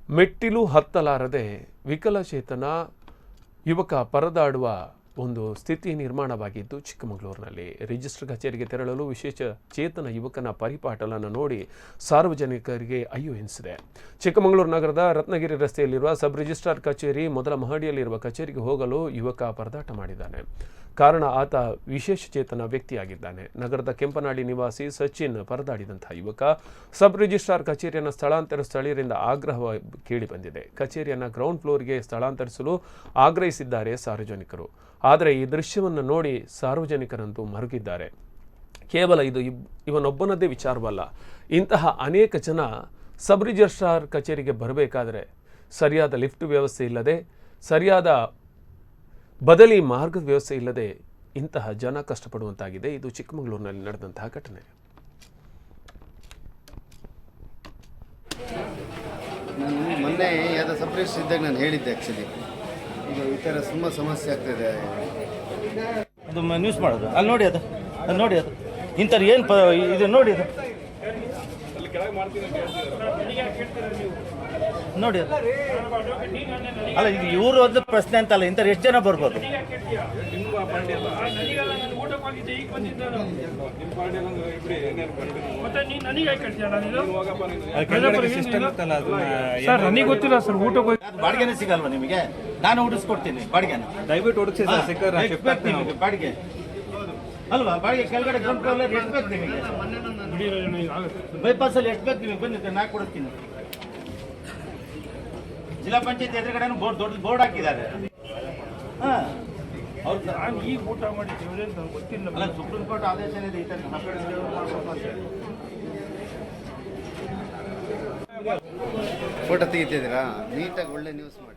ಮೆಟ್ಟಿಲು ಹತ್ತಲಾರದೆ ವಿಕಲಚೇತನ ಯುವಕ ಪರದಾಡುವ ಒಂದು ಸ್ಥಿತಿ ನಿರ್ಮಾಣವಾಗಿದ್ದು ಚಿಕ್ಕಮಗಳೂರಿನಲ್ಲಿ ರಿಜಿಸ್ಟರ್ ಕಚೇರಿಗೆ ತೆರಳಲು ವಿಶೇಷ ಚೇತನ ಯುವಕನ ಪರಿಪಾಟಲನ್ನು ನೋಡಿ ಸಾರ್ವಜನಿಕರಿಗೆ ಅಯ್ಯೋ ಎನಿಸಿದೆ. ಚಿಕ್ಕಮಗಳೂರು ನಗರದ ರತ್ನಗಿರಿ ರಸ್ತೆಯಲ್ಲಿರುವ ಸಬ್ ರಿಜಿಸ್ಟ್ರಾರ್ ಕಚೇರಿ ಮೊದಲ ಮಹಡಿಯಲ್ಲಿರುವ ಕಚೇರಿಗೆ ಹೋಗಲು ಯುವಕ ಪರದಾಟ ಮಾಡಿದ್ದಾನೆ. ಕಾರಣ ಆತ ವಿಶೇಷ ಚೇತನ ವ್ಯಕ್ತಿಯಾಗಿದ್ದಾನೆ. ನಗರದ ಕೆಂಪನಾಡಿ ನಿವಾಸಿ ಸಚಿನ್ ಪರದಾಡಿದಂತಹ ಯುವಕ ಸಬ್ ರಿಜಿಸ್ಟ್ರಾರ್ ಕಚೇರಿಯನ್ನು ಸ್ಥಳೀಯರಿಂದ ಆಗ್ರಹ ಕೇಳಿಬಂದಿದೆ. ಕಚೇರಿಯನ್ನು ಗ್ರೌಂಡ್ ಫ್ಲೋರ್ಗೆ ಸ್ಥಳಾಂತರಿಸಲು ಆಗ್ರಹಿಸಿದ್ದಾರೆ ಸಾರ್ವಜನಿಕರು. ಆದರೆ ಈ ದೃಶ್ಯವನ್ನು ನೋಡಿ ಸಾರ್ವಜನಿಕರಂತೂ ಮರುಗಿದ್ದಾರೆ. ಕೇವಲ ಇದು ಇವನೊಬ್ಬನದ್ದೇ ವಿಚಾರವಲ್ಲ. ಇಂತಹ ಅನೇಕ ಜನ ಸಬ್ ರಿಜಿಸ್ಟ್ರಾರ್ ಕಚೇರಿಗೆ ಬರಬೇಕಾದರೆ ಸರಿಯಾದ ಲಿಫ್ಟ್ ವ್ಯವಸ್ಥೆ ಇಲ್ಲದೆ, ಸರಿಯಾದ ಬದಲಿ ಮಾರ್ಗದ ವ್ಯವಸ್ಥೆ ಇಲ್ಲದೆ ಇಂತಹ ಜನ ಕಷ್ಟಪಡುವಂತಾಗಿದೆ. ಇದು ಚಿಕ್ಕಮಗಳೂರಿನಲ್ಲಿ ನಡೆದಂತಹ ಘಟನೆ. ನಾನು ಮೊನ್ನೆ ಯಾವುದೋ ಸಬ್ ರಿಜಿಸ್ಟ್ರಾರ್ ಇದ್ದಾಗ ನಾನು ಹೇಳಿದ್ದೆ. ಆ್ಯಕ್ಚುಲಿ ಈಗ ಈ ಥರ ತುಂಬ ಸಮಸ್ಯೆ ಆಗ್ತಿದೆ. ಅದು ನ್ಯೂಸ್ ಮಾಡೋದು ಅಲ್ಲಿ ನೋಡಿ, ಅದು ನೋಡಿ, ಅದು ಇಂಥವ್ರು ಏನು ಇದು ನೋಡಿ, ಅದು ನೋಡಿ, ಅದು ಅಲ್ಲ, ಈಗ ಇವರು ಒಂದು ಪ್ರಶ್ನೆ ಅಂತಲ್ಲ, ಇಂಥವ್ರು ಎಷ್ಟು ಜನ ಬರ್ಬೋದು? ಬಾಡಿಗೆನೇ ಸಿಗಲ್ವಾ ನಿಮಗೆ? ನಾನು ಹುಡಿಸ್ಕೊಡ್ತೀನಿ ಬಾಡಿಗೆನ. ದಯವಿಟ್ಟು ಹುಡುಕ್ಸಿ ಸರ್, ಸಿಕ್ಕರೆ ಬಾಡಿಗೆ ಅಲ್ವಾ? ಬಾಡಿಗೆ ಕೆಳಗಡೆ ಗ್ರೌಂಡ್ ಫ್ಲೋರ್ ಎಷ್ಟು ಬೇಕು ನಿಮಗೆ? ಬೈಪಾಸಲ್ಲಿ ಎಷ್ಟು ಬೇಕು ನಿಮಗೆ? ಬಂದಿದ್ದೆ ನಾನು ಕೊಡ್ತೀನಿ. ಜಿಲ್ಲಾ ಪಂಚಾಯತ್ ಎದುರುಗಡೆನೂ ದೊಡ್ಡ ಬೋರ್ಡ್ ಹಾಕಿದ್ದಾರೆ. ಹಾಂ, ಅವ್ರು ನಾನು ಈಗ ಊಟ ಮಾಡಿದ್ದೀವಿ ಅಂತ ಗೊತ್ತಿಲ್ಲ. ಅಲ್ಲ, ಸುಪ್ರೀಂ ಕೋರ್ಟ್ ಆದೇಶ ಏನಿದೆ ಈ ಥರ ಫೋಟೋ ತೆಗಿತಿದ್ದೀರಾ? ನೀಟಾಗಿ ಒಳ್ಳೆ ನ್ಯೂಸ್ ಮಾಡಿ.